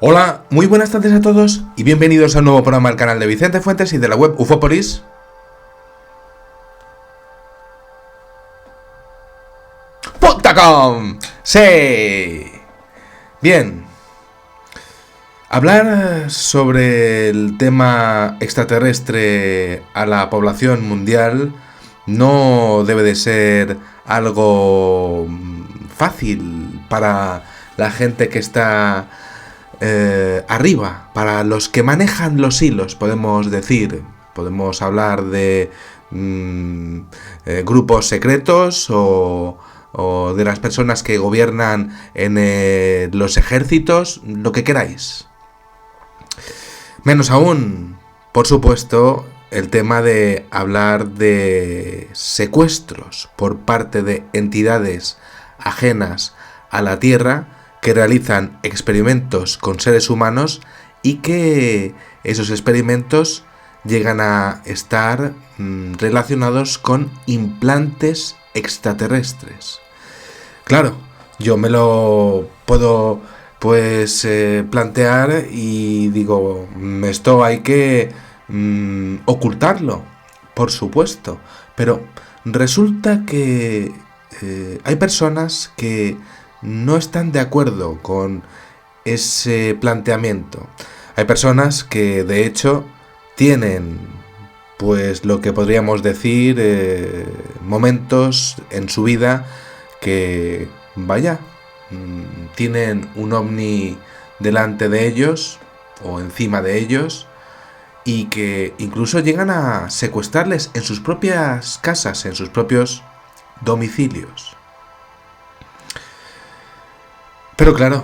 Hola, muy buenas tardes a todos y bienvenidos a un nuevo programa del canal de Vicente Fuentes y de la web ufopolis.com. Sí. Bien. Hablar sobre el tema extraterrestre a la población mundial no debe de ser algo fácil para la gente que está arriba, para los que manejan los hilos, podemos decir. Podemos hablar de grupos secretos o de las personas que gobiernan en los ejércitos, lo que queráis. Menos aún, por supuesto, el tema de hablar de secuestros por parte de entidades ajenas a la Tierra que realizan experimentos con seres humanos y que esos experimentos llegan a estar relacionados con implantes extraterrestres. Claro, yo me lo puedo plantear y digo, esto hay que ocultarlo, por supuesto, pero resulta que hay personas que no están de acuerdo con ese planteamiento. Hay personas que de hecho tienen pues lo que podríamos decir momentos en su vida que vaya, tienen un ovni delante de ellos o encima de ellos y que incluso llegan a secuestrarles en sus propias casas, en sus propios domicilios. Pero claro,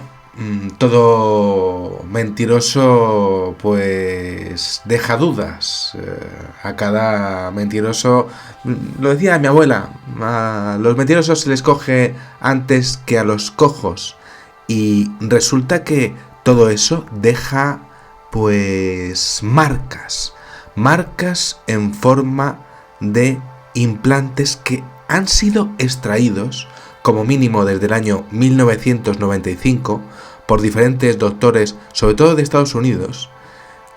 todo mentiroso pues deja dudas. A cada mentiroso, lo decía mi abuela, a los mentirosos se les coge antes que a los cojos. Y resulta que todo eso deja pues marcas en forma de implantes que han sido extraídos como mínimo desde el año 1995, por diferentes doctores, sobre todo de Estados Unidos,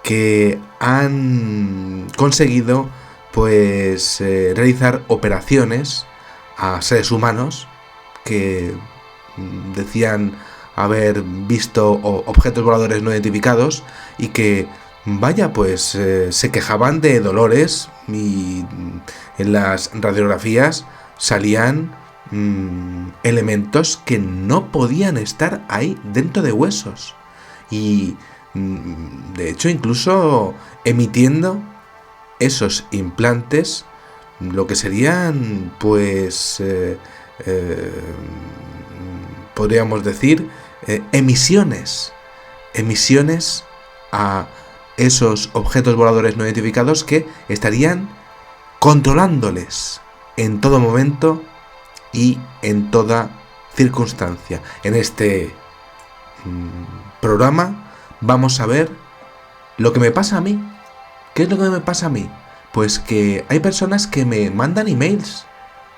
que han conseguido pues realizar operaciones a seres humanos que decían haber visto objetos voladores no identificados y que, vaya, pues se quejaban de dolores y en las radiografías salían elementos que no podían estar ahí dentro de huesos y de hecho incluso emitiendo esos implantes lo que serían pues podríamos decir emisiones a esos objetos voladores no identificados que estarían controlándoles en todo momento y en toda circunstancia. En este programa vamos a ver lo que me pasa a mí. ¿Qué es lo que me pasa a mí? Pues que hay personas que me mandan emails.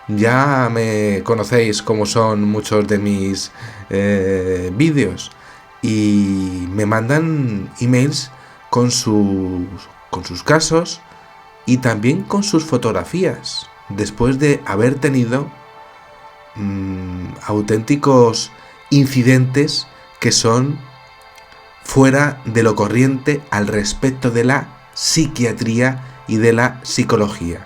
Ya me conocéis cómo son muchos de mis vídeos. Y me mandan emails con sus casos y también con sus fotografías. Después de haber tenido auténticos incidentes que son fuera de lo corriente al respecto de la psiquiatría y de la psicología.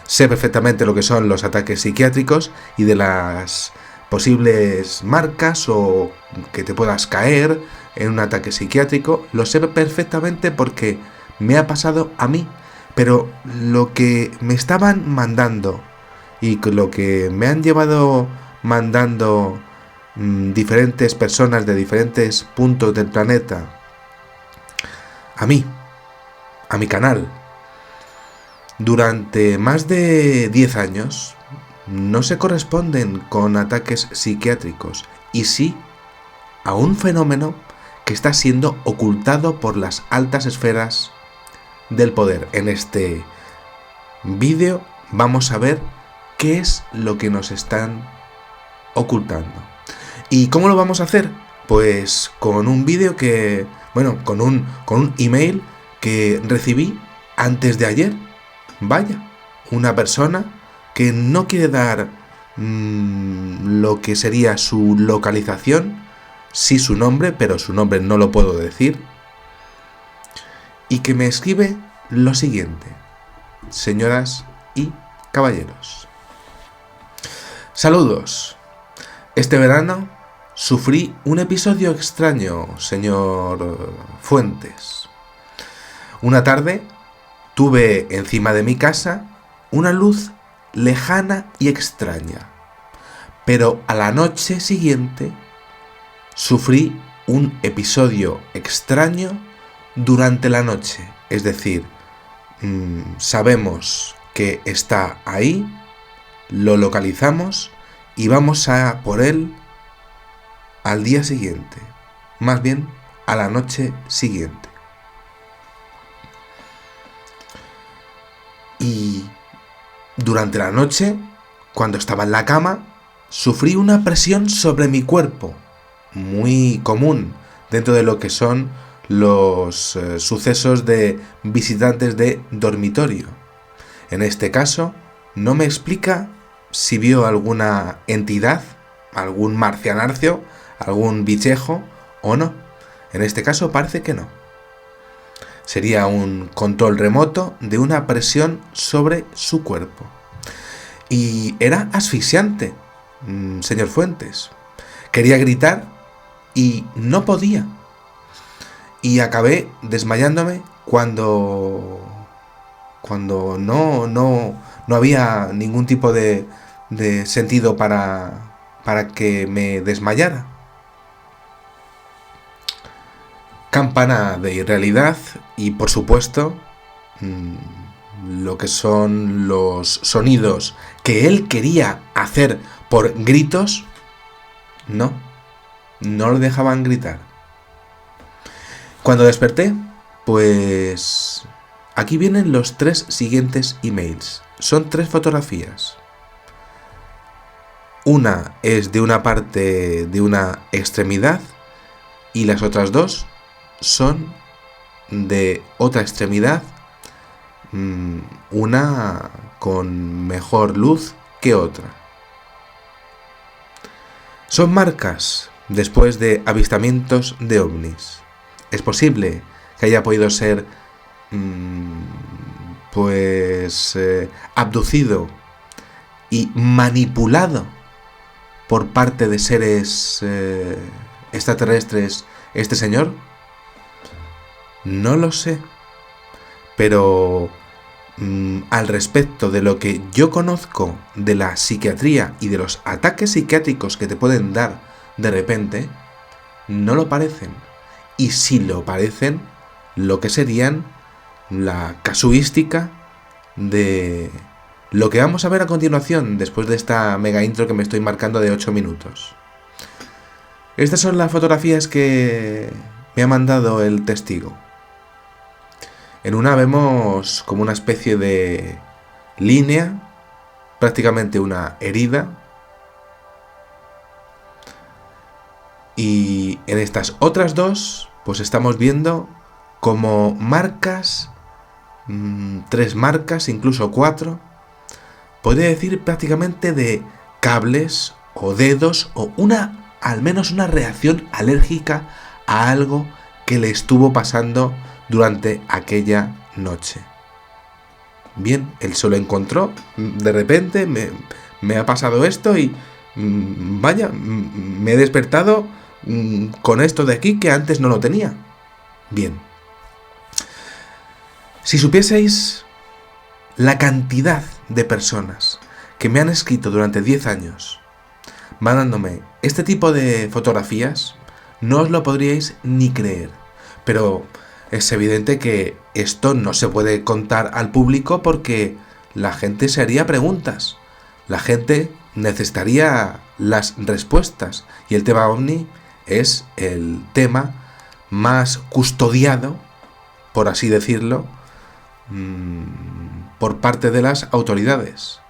Sé perfectamente lo que son los ataques psiquiátricos y de las posibles marcas o que te puedas caer en un ataque psiquiátrico. Lo sé perfectamente porque me ha pasado a mí, pero lo que me estaban mandando y lo que me han llevado mandando diferentes personas de diferentes puntos del planeta a mí, a mi canal, durante más de 10 años, no se corresponden con ataques psiquiátricos y sí a un fenómeno que está siendo ocultado por las altas esferas del poder. En este vídeo vamos a ver qué es lo que nos están ocultando. ¿Y cómo lo vamos a hacer? Pues con un vídeo que Bueno, con un email que recibí antes de ayer. Vaya, una persona que no quiere dar lo que sería su localización, sí su nombre, pero su nombre no lo puedo decir, y que me escribe lo siguiente: señoras y caballeros, saludos. Este verano sufrí un episodio extraño, señor Fuentes. Una tarde tuve encima de mi casa una luz lejana y extraña, pero a la noche siguiente sufrí un episodio extraño durante la noche. Es decir, sabemos que está ahí, lo localizamos y vamos a por él al día siguiente, más bien a la noche siguiente. Y durante la noche, cuando estaba en la cama, sufrí una presión sobre mi cuerpo, muy común dentro de lo que son los sucesos de visitantes de dormitorio. En este caso, no me explica si vio alguna entidad, algún marcianarcio, algún bichejo o no. En este caso parece que no. Sería un control remoto de una presión sobre su cuerpo. Y era asfixiante, señor Fuentes. Quería gritar y no podía. Y acabé desmayándome cuando no había ningún tipo de sentido para que me desmayara. Campana de irrealidad y, por supuesto, lo que son los sonidos que él quería hacer por gritos, no lo dejaban gritar. Cuando desperté, pues aquí vienen los 3 siguientes emails. Son 3 fotografías. Una es de una parte de una extremidad y las otras 2 son de otra extremidad, una con mejor luz que otra. Son marcas después de avistamientos de ovnis. Es posible que haya podido ser abducido y manipulado por parte de seres extraterrestres este señor. No lo sé, pero al respecto de lo que yo conozco de la psiquiatría y de los ataques psiquiátricos que te pueden dar de repente, no lo parecen. Y si lo parecen, lo que serían la casuística de lo que vamos a ver a continuación, después de esta mega intro que me estoy marcando de 8 minutos. Estas son las fotografías que me ha mandado el testigo. En una vemos como una especie de línea, prácticamente una herida. Y en estas otras 2, pues estamos viendo como marcas, 3 marcas, incluso 4, podría decir prácticamente de cables o dedos o al menos una reacción alérgica a algo que le estuvo pasando durante aquella noche. Bien, él se lo encontró, de repente me ha pasado esto y vaya, me he despertado con esto de aquí que antes no lo tenía. Bien. Si supieseis la cantidad de personas que me han escrito durante 10 años mandándome este tipo de fotografías, no os lo podríais ni creer. Pero es evidente que esto no se puede contar al público porque la gente se haría preguntas. La gente necesitaría las respuestas. Y el tema OVNI es el tema más custodiado, por así decirlo, por parte de las autoridades.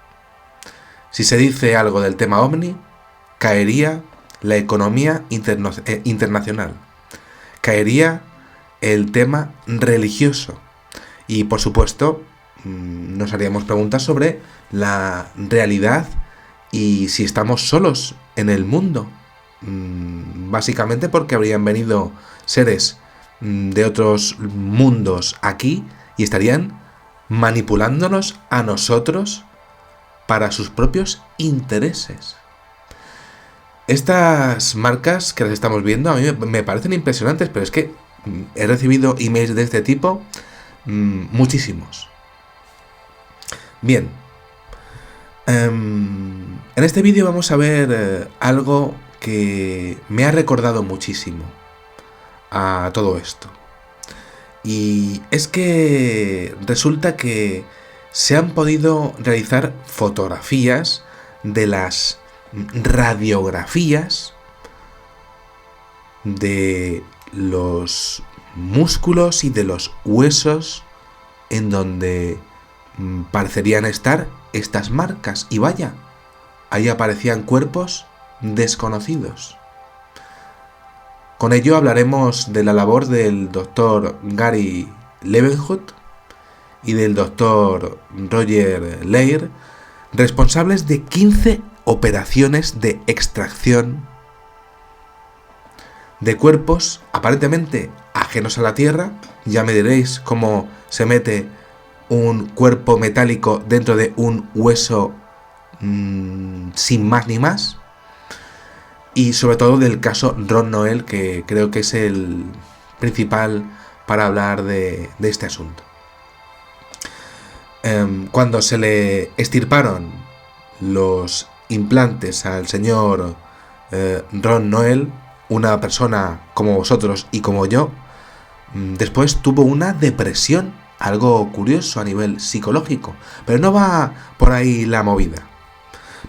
Si se dice algo del tema OVNI, caería la economía internacional. Caería el tema religioso. Y por supuesto, nos haríamos preguntas sobre la realidad y si estamos solos en el mundo. Básicamente porque habrían venido seres de otros mundos aquí y estarían manipulándonos a nosotros para sus propios intereses. Estas marcas que las estamos viendo a mí me parecen impresionantes, pero es que he recibido emails de este tipo muchísimos. Bien, en este vídeo vamos a ver algo que me ha recordado muchísimo a todo esto. Y es que resulta que se han podido realizar fotografías de las radiografías de los músculos y de los huesos en donde parecerían estar estas marcas. Y vaya, ahí aparecían cuerpos desconocidos. Con ello hablaremos de la labor del doctor Gary Levenhut y del doctor Roger Leir, responsables de 15 operaciones de extracción de cuerpos aparentemente ajenos a la Tierra. Ya me diréis cómo se mete un cuerpo metálico dentro de un hueso sin más ni más. Y sobre todo del caso Ron Noel, que creo que es el principal para hablar de este asunto. Cuando se le extirparon los implantes al señor Ron Noel, una persona como vosotros y como yo, después tuvo una depresión, algo curioso a nivel psicológico, pero no va por ahí la movida.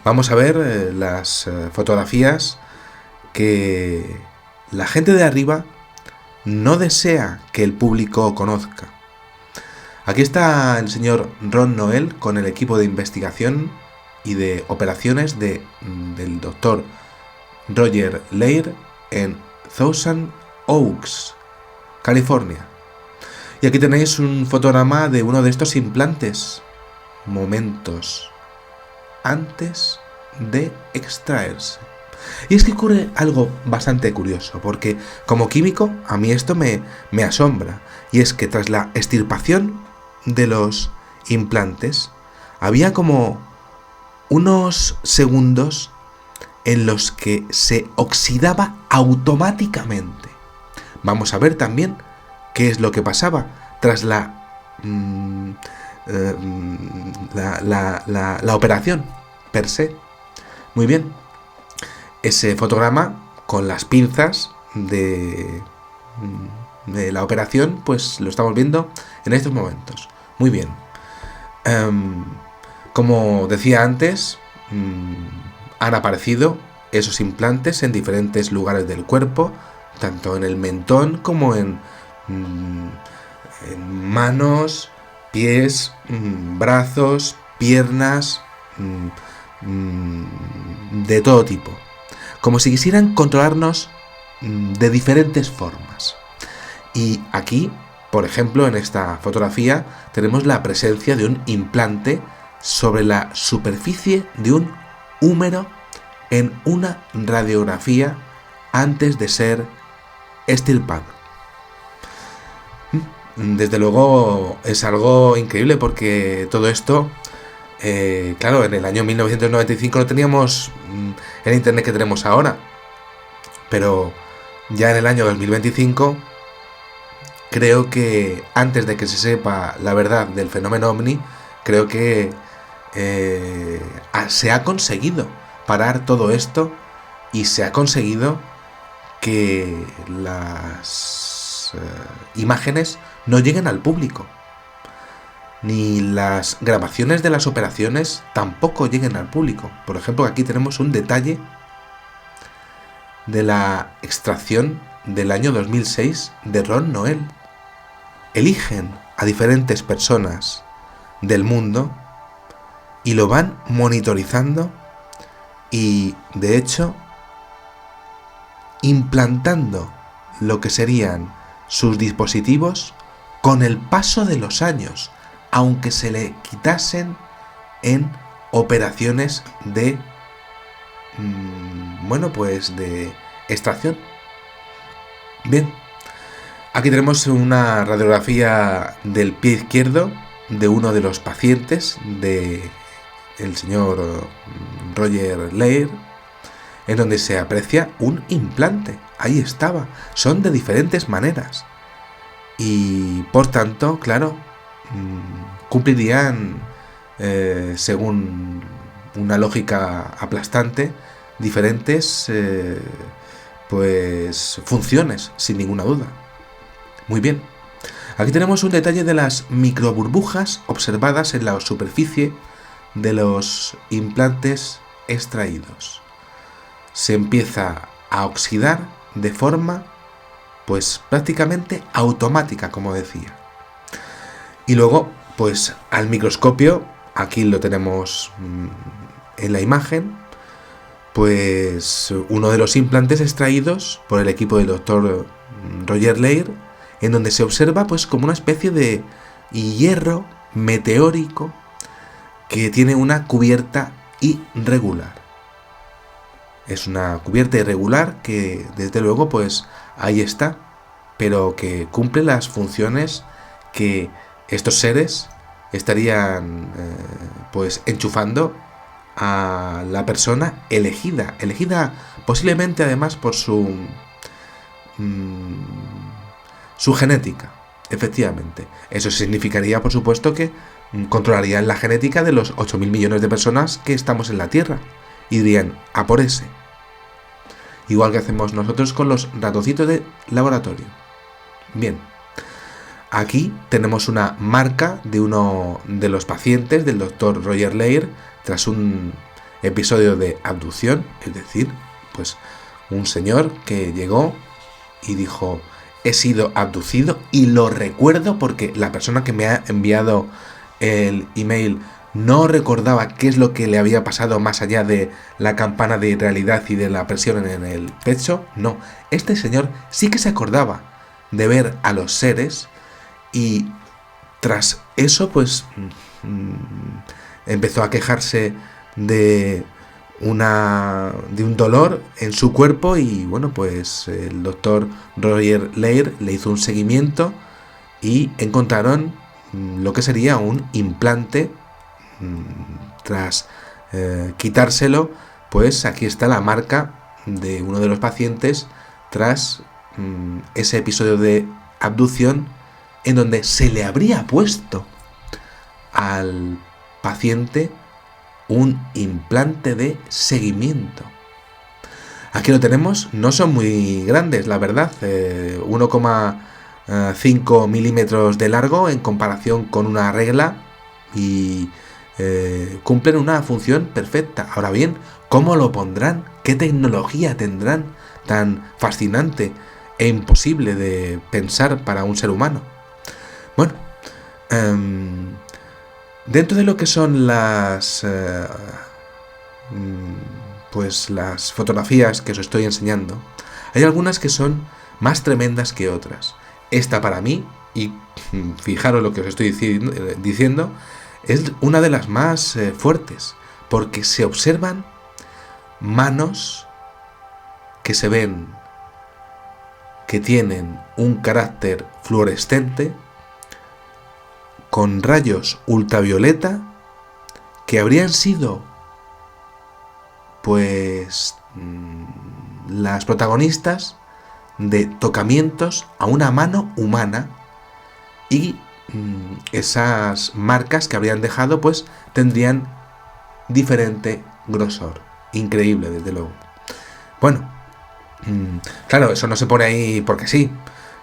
Vamos a ver las fotografías que la gente de arriba no desea que el público conozca. Aquí está el señor Ron Noel con el equipo de investigación y de operaciones del doctor Roger Leir en Thousand Oaks, California. Y aquí tenéis un fotograma de uno de estos implantes, momentos antes de extraerse. Y es que ocurre algo bastante curioso, porque como químico a mí esto me asombra, y es que tras la extirpación de los implantes había como unos segundos en los que se oxidaba automáticamente. Vamos a ver también qué es lo que pasaba tras la operación per se. Muy bien. Ese fotograma con las pinzas de la operación, pues lo estamos viendo en estos momentos. Muy bien. Como decía antes, han aparecido esos implantes en diferentes lugares del cuerpo, tanto en el mentón como en manos, pies, brazos, piernas, de todo tipo. Como si quisieran controlarnos de diferentes formas. Y aquí, por ejemplo, en esta fotografía, tenemos la presencia de un implante sobre la superficie de un húmero en una radiografía antes de ser extirpado. Desde luego es algo increíble, porque todo esto, claro, en el año 1995 no teníamos el internet que tenemos ahora, pero ya en el año 2025 creo que antes de que se sepa la verdad del fenómeno ovni, creo que se ha conseguido parar todo esto y se ha conseguido que las imágenes no lleguen al público, ni las grabaciones de las operaciones tampoco lleguen al público. Por ejemplo, aquí tenemos un detalle de la extracción del año 2006 de Ron Noel. Eligen a diferentes personas del mundo y lo van monitorizando y, de hecho, implantando lo que serían sus dispositivos con el paso de los años, aunque se le quitasen en operaciones de de extracción. Bien, aquí tenemos una radiografía del pie izquierdo de uno de los pacientes de el señor Roger Leir, en donde se aprecia un implante. Ahí estaba. Son de diferentes maneras y por tanto, claro, cumplirían según una lógica aplastante diferentes funciones, sin ninguna duda. Muy bien. Aquí tenemos un detalle de las microburbujas observadas en la superficie de los implantes extraídos. Se empieza a oxidar de forma prácticamente automática, como decía. Y luego, al microscopio, aquí lo tenemos en la imagen, uno de los implantes extraídos por el equipo del doctor Roger Leir, en donde se observa como una especie de hierro meteórico que tiene una cubierta irregular. Es una cubierta irregular que, desde luego, ahí está, pero que cumple las funciones que estos seres estarían enchufando a la persona elegida posiblemente además por su genética. Efectivamente, eso significaría, por supuesto, que controlarían la genética de los 8.000 millones de personas que estamos en la Tierra y dirían a por ese, igual que hacemos nosotros con los ratoncitos de laboratorio. Bien, aquí tenemos una marca de uno de los pacientes del doctor Roger Leir tras un episodio de abducción, es decir, un señor que llegó y dijo: he sido abducido y lo recuerdo porque la persona que me ha enviado el email no recordaba qué es lo que le había pasado más allá de la campana de realidad y de la presión en el pecho. No, este señor sí que se acordaba de ver a los seres y tras eso empezó a quejarse de un dolor en su cuerpo y el doctor Roger Leir le hizo un seguimiento y encontraron lo que sería un implante. Tras quitárselo, aquí está la marca de uno de los pacientes tras ese episodio de abducción en donde se le habría puesto al paciente un implante de seguimiento. Aquí lo tenemos, no son muy grandes, la verdad, 1,5 milímetros de largo en comparación con una regla y cumplen una función perfecta. Ahora bien, ¿cómo lo pondrán? ¿Qué tecnología tendrán tan fascinante e imposible de pensar para un ser humano? Bueno, dentro de lo que son las fotografías que os estoy enseñando, hay algunas que son más tremendas que otras. Esta para mí, y fijaros lo que os estoy diciendo, es una de las más fuertes, porque se observan manos que se ven que tienen un carácter fluorescente con rayos ultravioleta que habrían sido las protagonistas de tocamientos a una mano humana y esas marcas que habrían dejado tendrían diferente grosor. Increíble, desde luego. Bueno, claro, eso no se pone ahí porque sí.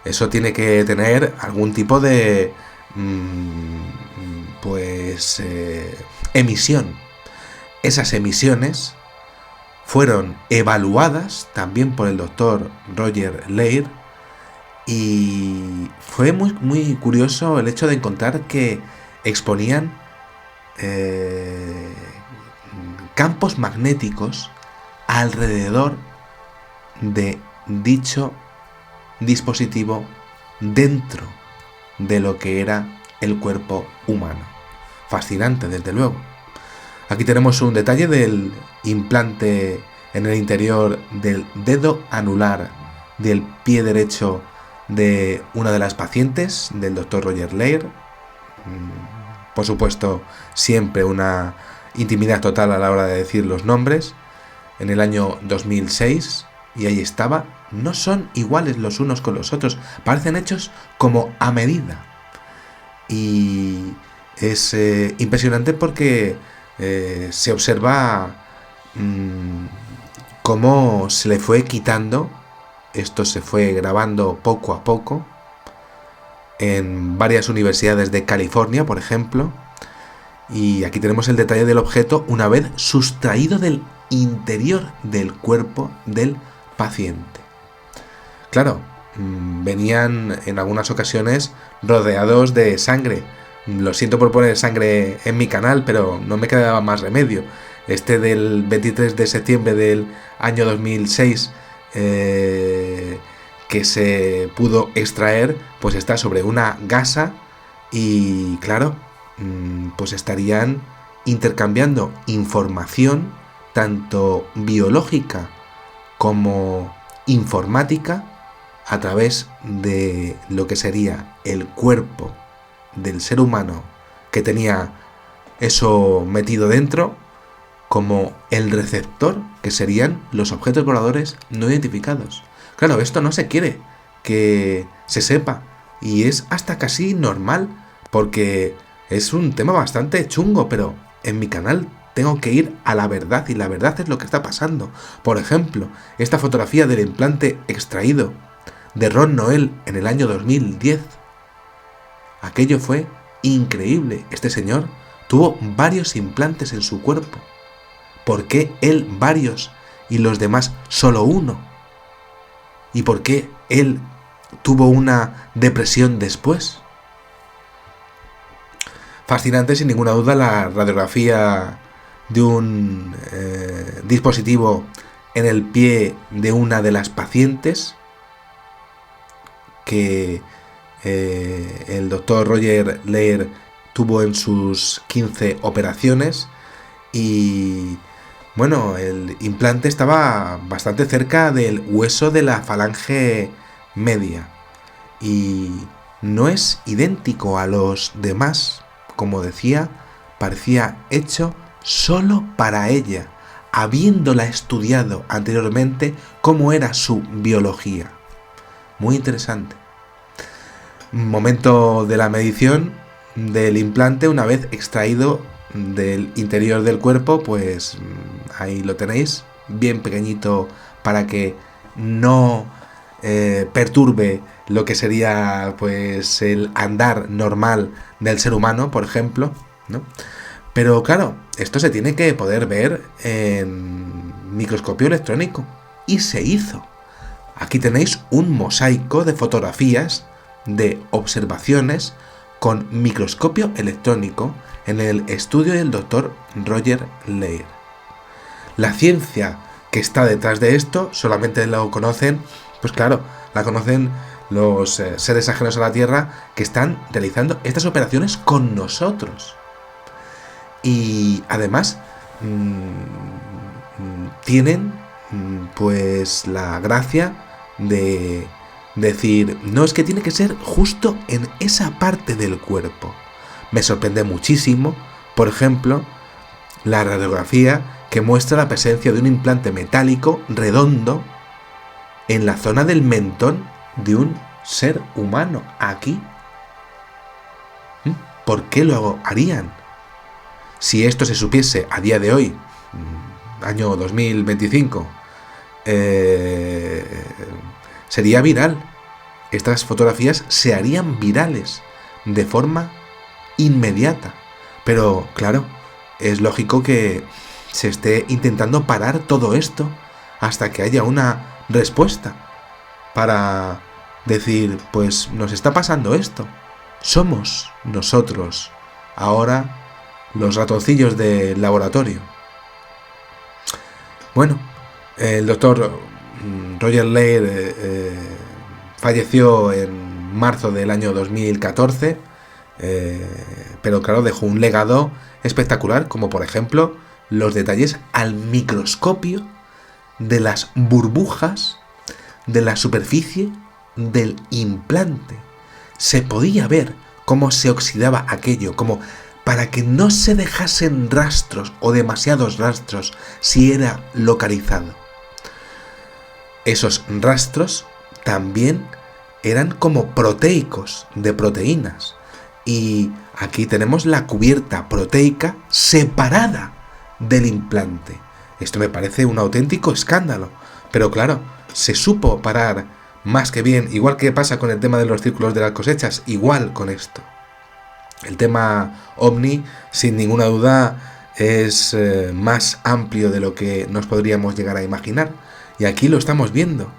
Eso tiene que tener algún tipo de emisión. Esas emisiones fueron evaluadas también por el doctor Roger Leir y fue muy, muy curioso el hecho de encontrar que exponían campos magnéticos alrededor de dicho dispositivo dentro de lo que era el cuerpo humano. Fascinante, desde luego. Aquí tenemos un detalle del implante en el interior del dedo anular del pie derecho de una de las pacientes, del doctor Roger Leir. Por supuesto, siempre una intimidad total a la hora de decir los nombres. En el año 2006, y ahí estaba. No son iguales los unos con los otros, parecen hechos como a medida. Y es impresionante porque se observa cómo se le fue quitando. Esto se fue grabando poco a poco en varias universidades de California, por ejemplo. Y aquí tenemos el detalle del objeto una vez sustraído del interior del cuerpo del paciente. Claro, venían en algunas ocasiones rodeados de sangre. Lo siento por poner sangre en mi canal, pero no me quedaba más remedio. Este del 23 de septiembre del año 2006, que se pudo extraer, pues está sobre una gasa y, claro, pues estarían intercambiando información tanto biológica como informática a través de lo que sería el cuerpo del ser humano que tenía eso metido dentro, como el receptor, que serían los objetos voladores no identificados. Claro, esto no se quiere que se sepa y es hasta casi normal porque es un tema bastante chungo, pero en mi canal tengo que ir a la verdad y la verdad es lo que está pasando. Por ejemplo, esta fotografía del implante extraído de Ron Noel en el año 2010. Aquello fue increíble. Este señor tuvo varios implantes en su cuerpo. ¿Por qué él varios y los demás solo uno? ¿Y por qué él tuvo una depresión después? Fascinante, sin ninguna duda, la radiografía de un dispositivo en el pie de una de las pacientes que el doctor Roger Leir tuvo en sus 15 operaciones. Y bueno, el implante estaba bastante cerca del hueso de la falange media y no es idéntico a los demás. Como decía, parecía hecho solo para ella, habiéndola estudiado anteriormente cómo era su biología. Muy interesante. Momento de la medición del implante una vez extraído del interior del cuerpo, pues ahí lo tenéis, bien pequeñito para que no perturbe lo que sería pues el andar normal del ser humano, por ejemplo, ¿no? Pero claro, esto se tiene que poder ver en microscopio electrónico y se hizo. Aquí tenéis un mosaico de fotografías de observaciones con microscopio electrónico en el estudio del doctor Roger Leir. La ciencia que está detrás de esto solamente lo conocen, pues claro, la conocen los seres ajenos a la Tierra que están realizando estas operaciones con nosotros. Y además tienen pues la gracia de decir, no, es que tiene que ser justo en esa parte del cuerpo. Me sorprende muchísimo, por ejemplo, la radiografía que muestra la presencia de un implante metálico redondo en la zona del mentón de un ser humano aquí. ¿Por qué lo harían? Si esto se supiese a día de hoy, año 2025, sería viral. Estas fotografías se harían virales de forma inmediata. Pero claro, es lógico que se esté intentando parar todo esto hasta que haya una respuesta para decir, pues nos está pasando esto. Somos nosotros ahora los ratoncillos del laboratorio. Bueno, el doctor Roger Leir falleció en marzo del año 2014, pero claro, dejó un legado espectacular, como por ejemplo los detalles al microscopio de las burbujas de la superficie del implante. Se podía ver cómo se oxidaba aquello, como para que no se dejasen rastros o demasiados rastros si era localizado. Esos rastros también eran como proteicos, de proteínas. Y aquí tenemos la cubierta proteica separada del implante. Esto me parece un auténtico escándalo. Pero claro, se supo parar más que bien, igual que pasa con el tema de los círculos de las cosechas, igual con esto. El tema OVNI, sin ninguna duda, es más amplio de lo que nos podríamos llegar a imaginar. Y aquí lo estamos viendo.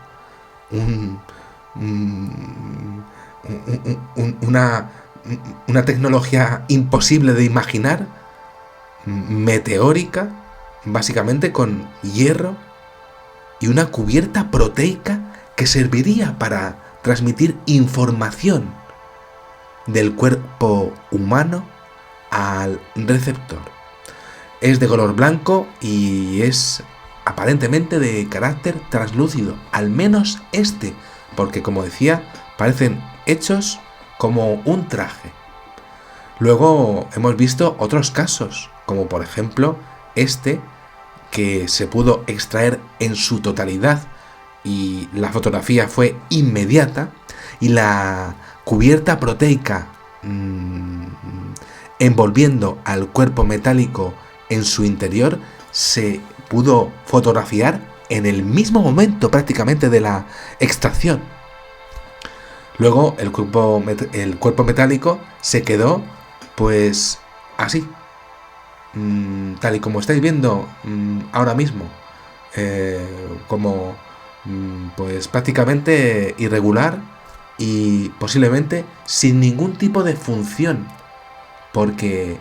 Una tecnología imposible de imaginar, meteórica, básicamente con hierro y una cubierta proteica que serviría para transmitir información del cuerpo humano al receptor. Es de color blanco y es aparentemente de carácter translúcido, al menos este, porque como decía, parecen hechos como un traje. Luego hemos visto otros casos, como por ejemplo este, que se pudo extraer en su totalidad y la fotografía fue inmediata, y la cubierta proteica envolviendo al cuerpo metálico en su interior se pudo fotografiar en el mismo momento prácticamente de la extracción. Luego el cuerpo metálico se quedó pues así, tal y como estáis viendo ahora mismo, como pues prácticamente irregular y posiblemente sin ningún tipo de función, porque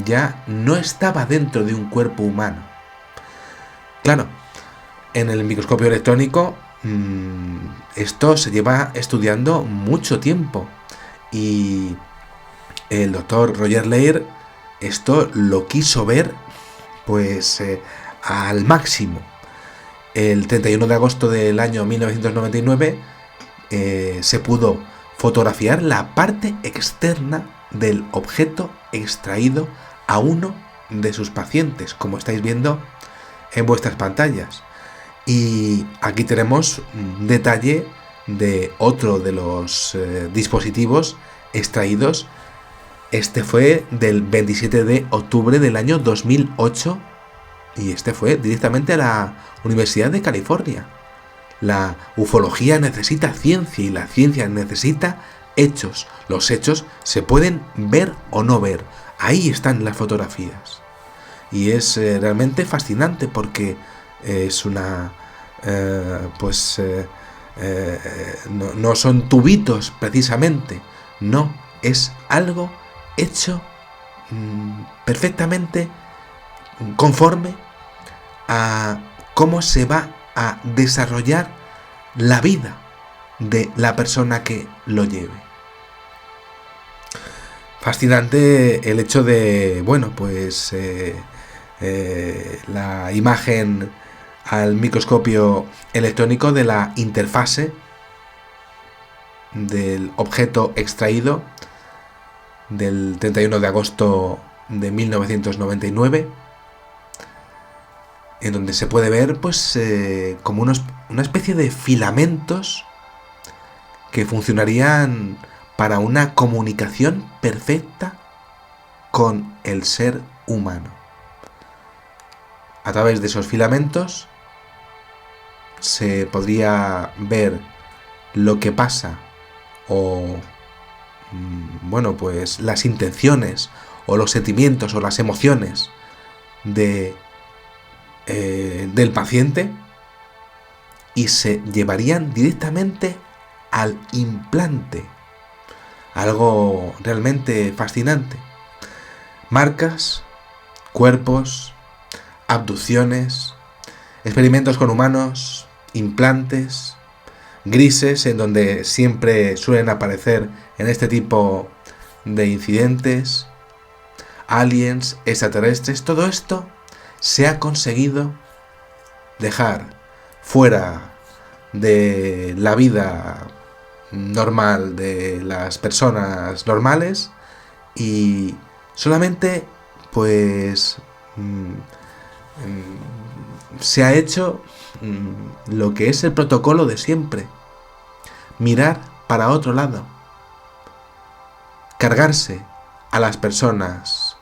ya no estaba dentro de un cuerpo humano. Claro, en el microscopio electrónico esto se lleva estudiando mucho tiempo y el doctor Roger Leir esto lo quiso ver pues al máximo. El 31 de agosto del año 1999 se pudo fotografiar la parte externa del objeto extraído a uno de sus pacientes, como estáis viendo en vuestras pantallas. Y aquí tenemos un detalle de otro de los dispositivos extraídos. Este fue del 27 de octubre del año 2008 y este fue directamente a la Universidad de California. La ufología necesita ciencia y la ciencia necesita hechos. Los hechos se pueden ver o no ver. Ahí están las fotografías. Y es realmente fascinante porque es una... no son tubitos precisamente. No, es algo hecho perfectamente conforme a cómo se va a desarrollar la vida de la persona que lo lleve. Fascinante el hecho de, bueno, pues la imagen al microscopio electrónico de la interfase del objeto extraído del 31 de agosto de 1999, en donde se puede ver pues como una especie de filamentos que funcionarían para una comunicación perfecta con el ser humano. A través de esos filamentos se podría ver lo que pasa o bueno, pues las intenciones o los sentimientos o las emociones del paciente y se llevarían directamente al implante. Algo realmente fascinante. Marcas, cuerpos, abducciones, experimentos con humanos, implantes, grises en donde siempre suelen aparecer en este tipo de incidentes, aliens, extraterrestres, todo esto se ha conseguido dejar fuera de la vida normal de las personas normales y solamente pues se ha hecho lo que es el protocolo de siempre: mirar para otro lado, cargarse a las personas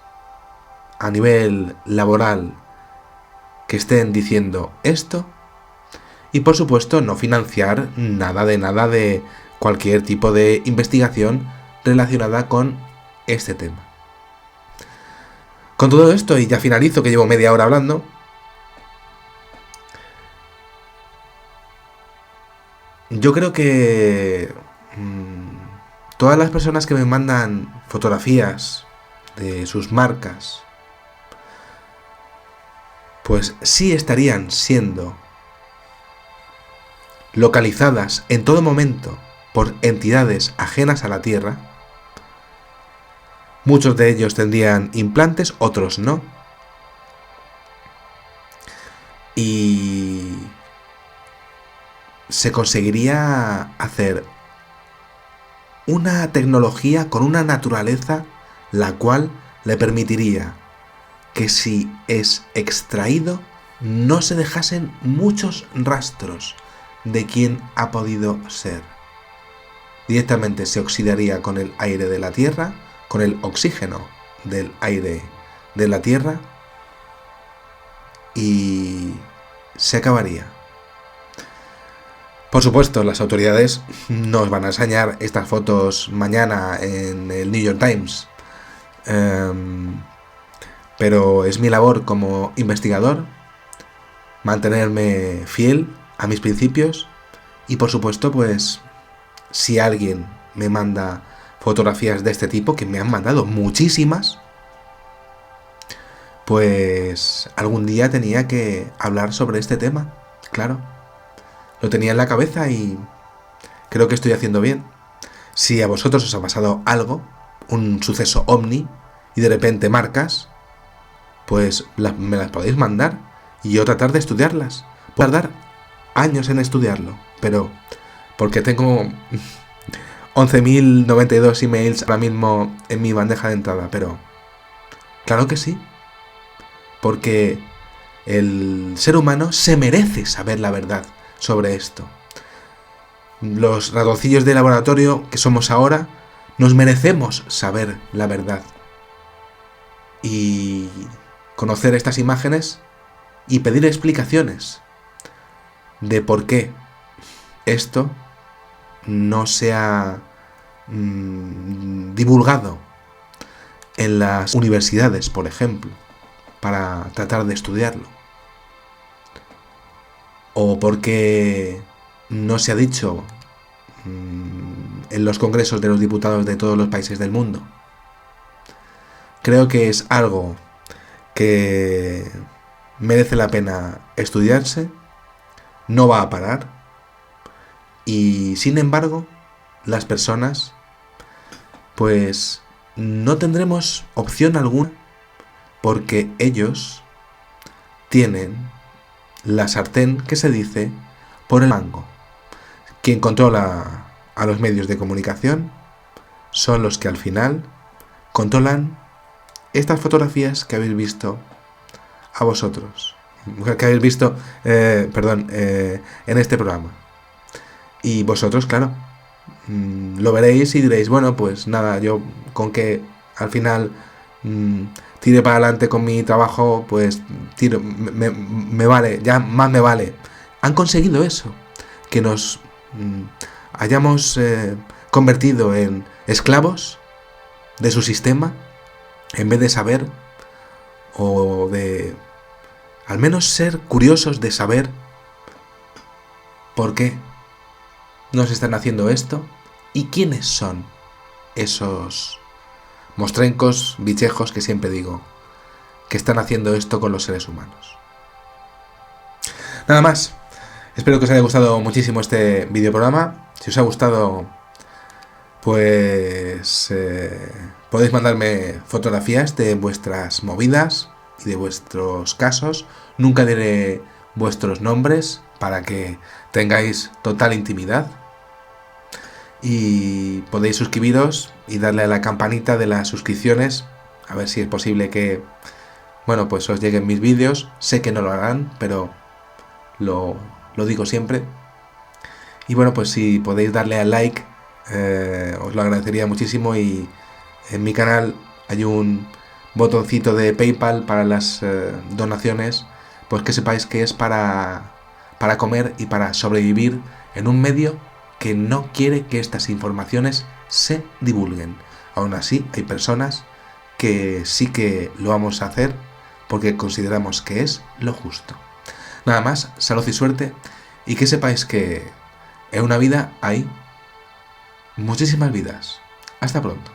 a nivel laboral que estén diciendo esto y por supuesto no financiar nada de cualquier tipo de investigación relacionada con este tema. Con todo esto, y ya finalizo, que llevo media hora hablando, yo creo que todas las personas que me mandan fotografías de sus marcas, pues sí estarían siendo localizadas en todo momento por entidades ajenas a la Tierra. Muchos de ellos tendrían implantes, otros no. Y se conseguiría hacer una tecnología con una naturaleza la cual le permitiría que si es extraído no se dejasen muchos rastros de quién ha podido ser. Directamente se oxidaría con el aire de la Tierra, con el oxígeno del aire de la Tierra y se acabaría. Por supuesto, las autoridades nos van a enseñar estas fotos mañana en el New York Times, pero es mi labor como investigador mantenerme fiel a mis principios y por supuesto pues si alguien me manda fotografías de este tipo, que me han mandado muchísimas, pues algún día tenía que hablar sobre este tema, claro. Lo tenía en la cabeza y creo que estoy haciendo bien. Si a vosotros os ha pasado algo, un suceso ovni, y de repente marcas, pues me las podéis mandar y yo tratar de estudiarlas. Puedo tardar años en estudiarlo, pero porque tengo 11.092 emails ahora mismo en mi bandeja de entrada, pero claro que sí, porque el ser humano se merece saber la verdad sobre esto. Los ratoncillos de laboratorio que somos ahora nos merecemos saber la verdad y conocer estas imágenes y pedir explicaciones de por qué esto no se ha divulgado en las universidades, por ejemplo, para tratar de estudiarlo. O por qué no se ha dicho en los congresos de los diputados de todos los países del mundo. Creo que es algo que merece la pena estudiarse, no va a parar y sin embargo las personas pues no tendremos opción alguna porque ellos tienen la sartén que se dice por el mango. Quien controla a los medios de comunicación son los que al final controlan estas fotografías que habéis visto a vosotros, que habéis visto, en este programa. Y vosotros, claro, lo veréis y diréis, bueno, pues nada, yo con que al final tire para adelante con mi trabajo, pues tiro, me vale, ya más me vale. Han conseguido eso, que nos hayamos convertido en esclavos de su sistema, en vez de saber, o de al menos ser curiosos de saber por qué nos están haciendo esto y quiénes son esos mostrencos, bichejos que siempre digo, que están haciendo esto con los seres humanos. Nada más. Espero que os haya gustado muchísimo este videoprograma. Si os ha gustado, pues podéis mandarme fotografías de vuestras movidas y de vuestros casos. Nunca diré vuestros nombres para que tengáis total intimidad. Y podéis suscribiros y darle a la campanita de las suscripciones, a ver si es posible que, bueno, pues os lleguen mis vídeos. Sé que no lo harán, pero lo digo siempre. Y bueno, pues si podéis darle al like, os lo agradecería muchísimo. Y en mi canal hay un botoncito de PayPal para las donaciones, pues que sepáis que es para comer y para sobrevivir en un medio que no quiere que estas informaciones se divulguen. Aún así, hay personas que sí que lo vamos a hacer porque consideramos que es lo justo. Nada más, salud y suerte, y que sepáis que en una vida hay muchísimas vidas. Hasta pronto.